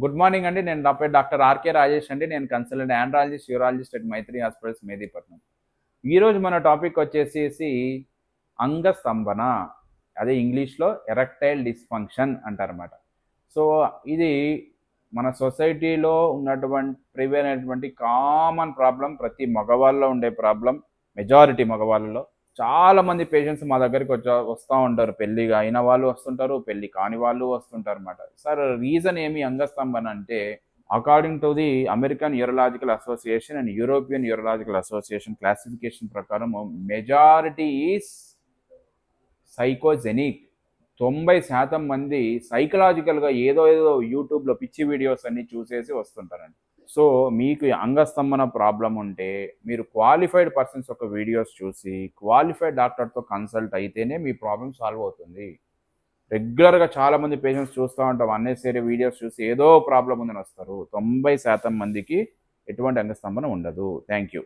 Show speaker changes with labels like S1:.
S1: Good morning అండి. నా పేరు డాక్టర్ ఆర్కే రాజేష్ అండి. నేను consultant andrologist, urologist at Maitri hospitals, Mehdipatnam. ఈరోజు మన టాపిక్ వచ్చేసేసి అంగస్తంభన. అదే ఇంగ్లీష్‌లో ఎరెక్టైల్ డిస్‌ఫంక్షన్ అంటారన్నమాట. సో, ఇది మన సొసైటీలో ప్రివేల్ అయినటువంటి కామన్ ప్రాబ్లమ్. ప్రతి మగవాళ్ళలో ఉండే ప్రాబ్లమ్. మెజారిటీ మగవాళ్ళలో. చాలామంది పేషెంట్స్ మా దగ్గరికి వస్తూ ఉంటారు. పెళ్లి అయిన వాళ్ళు వస్తుంటారు, పెళ్లి కాని వాళ్ళు వస్తుంటారన్నమాట. సార్, రీజన్ ఏమి అంగస్తంభన అంటే, according to the American urological association and European urological association classification ప్రకారం మెజారిటీ ఈస్ సైకోజెనిక్. 90% మంది సైకలాజికల్గా ఏదో యూట్యూబ్లో పిచ్చి వీడియోస్ అన్ని చూసేసి వస్తుంటారండి. సో, మీకు అంగస్తంభన ప్రాబ్లం ఉంటే మీరు క్వాలిఫైడ్ పర్సన్స్ యొక్క వీడియోస్ చూసి క్వాలిఫైడ్ డాక్టర్తో కన్సల్ట్ అయితేనే మీ ప్రాబ్లం సాల్వ్ అవుతుంది. రెగ్యులర్గా చాలామంది పేషెంట్స్ చూస్తూ ఉంటాం, అన్నెసరీ వీడియోస్ చూసి ఏదో ప్రాబ్లం ఉందని వస్తారు. 90% మందికి ఎటువంటి అంగస్తంభన ఉండదు. Thank you.